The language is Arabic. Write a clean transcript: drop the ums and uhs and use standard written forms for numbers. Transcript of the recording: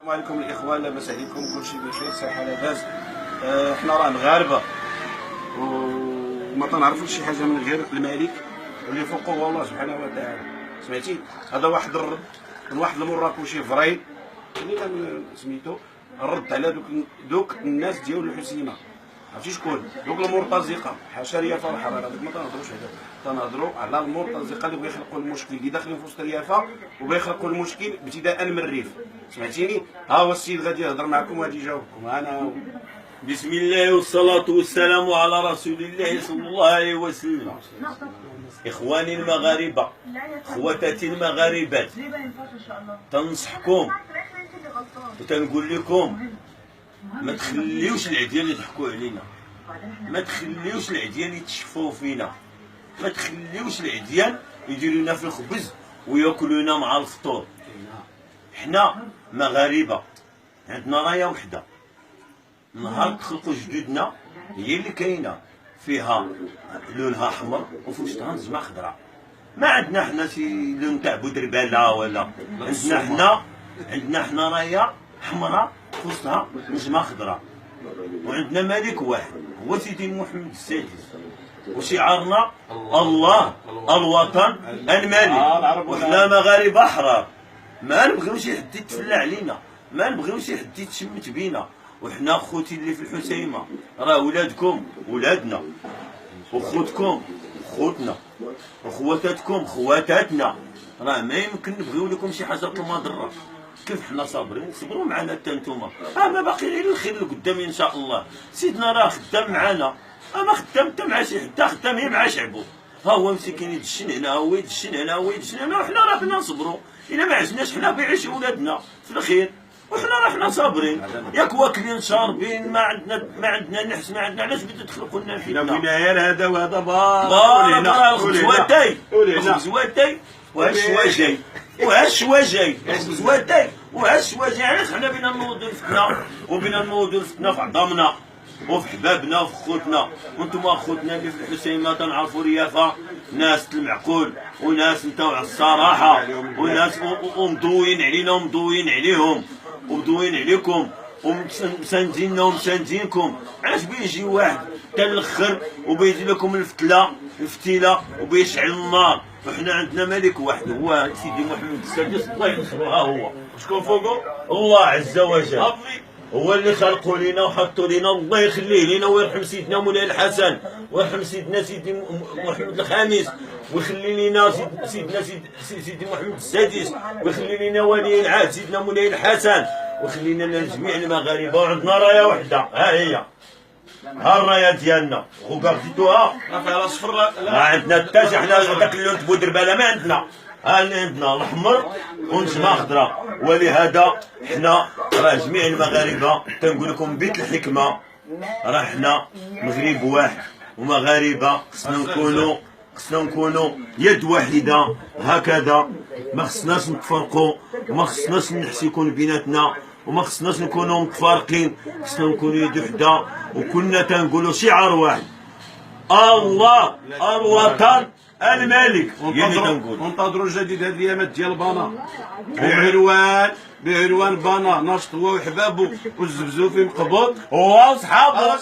السلام عليكم الاخوان، لاباس عليكم؟ كلشي بخير، صحه لاباس. حنا راه مغاربه وما تنعرفوش شي حاجه من غير الملك اللي فوقه هو الله سبحانه وتعالى. سمعتي؟ هذا واحد الرد من واحد المراكشي فري اللي كان سميتو الرد على دوك الناس ديال الحسيمه. عرفتي شكون؟ دوك المرتزقه. حاشا ليا فرحه، راه ما تنهضروش على تنهضروا على المرتزقه اللي بغا يخلقوا المشكل، اللي داخلين في وسط اليافا وبغا يخلقوا المشكل ابتداء من الريف. سمعتيني؟ ها هو السيد غادي يهضر معكم وغادي يجاوبكم. انا بسم الله والصلاة والسلام على رسول الله صلى الله عليه وسلم. إخواني المغاربة، خواتاتي المغاربات، تنصحكم وتنقول لكم ما تخليوش العديان يضحكوا علينا، ما تخليوش العديان يتشفوا فينا، ما تخليوش العديان يديروا لنا في الخبز وياكلونا مع الفطور. حنا مغاربة عندنا راية وحدة، نهار تخلقوا جدودنا هي اللي كاينه، فيها لونها احمر وفي وسطها نجمه خضراء. ما عندنا حنا شي لون تاع بودرباله ولا، عندنا حنا رايه حمراء في وسطها نجمه خضراء، وعندنا ملك واحد هو سيدي محمد السادس، وشعارنا الله الوطن الملك. وحنا مغاربه احرار، ما نبغيوش حد يتفلى علينا، ما نبغيوش حد يتشمت بينا. وحنا خوتي اللي في الحسيمه راه ولادكم ولادنا، وخوتكم خوتنا، وخواتاتكم خواتاتنا، راه ما يمكن نبغيو لكم شي حاجه مضره. كيف حنا صابرين، صبروا معنا حتى نتوما، ما باقي غير الخير لقدام ان شاء الله. سيدنا راه خدام معنا، ما خدام حتى مع شي حتى، خدام غير مع شعبو. ها هو مسكين يدشن هنا، هو يدشن هنا، هو يدشن هنا، وحنا راه بدنا نصبروا. الا ما عجبناش حنا بيعيش ولادنا في الخير، وحنا راه حنا صابرين. ياك واكلين شاربين، ما عندنا نحس، ما عندنا، علاش بدو تخلقوا لنا فتنه؟ غير هذا وهذا بارك الخبزواتاي، الخبزواتاي وهالشواجاي، وهالشواجاي، الخبزواتاي وهالشواجاي. علاش حنا بينا نوضوا الفتنه، وبينا نوضوا الفتنه في عظامنا وفي حبابنا وفي خوتنا. وانتم خوتنا اللي في الحسيمه تنعرفوا ريافه ناس المعقول، وناس نتاع الصراحه، وناس ومضوين علينا ومضوين عليهم ومضوين عليكم ومسانديننا ومساندينكم. علاش بيجي واحد حتى الاخر وبيجي لكم الفتيله وبيشعل النار؟ وحنا عندنا ملك واحد هو سيدي محمد السادس، الله ينصرو. ها هو شكون فوقه؟ الله عز وجل، هو اللي خلقوا لينا وحطوا لينا. الله يخليه لينا ويرحم سيدنا مولاي الحسن، ويرحم سيدنا سيدي محمد الخامس، ويخلي لينا سيدي محمد السادس، ويخلي لينا ولي العهد سيدنا مولاي الحسن، ويخلي لنا جميع المغاربه. وعندنا رايه وحده، ها هي، ها الرايه ديالنا، وقفتوها راه فيها صفر. ما عندنا حتى شي حنا داك اللون بودرباله ما عندنا. عندنا الاحمر ونجمه خضراء. ولهذا حنا راه جميع المغاربه تنقول لكم بيت الحكمه، راه حنا مغرب واحد ومغاربه، خصنا نكونوا يد واحده هكذا. ما خصناش نتفرقوا، وما خصناش نحسكوا بيناتنا، وما خصناش نكونوا متفارقين، خصنا نكونوا يد وحده. وكنا تنقولوا شعار واحد، الله الوطن الملك. وننتظروا الجديد هذه الايامات ديال بانا بعنوان بانا ناشط هو وحبابه والزبزوفي مقبوط واصحابه.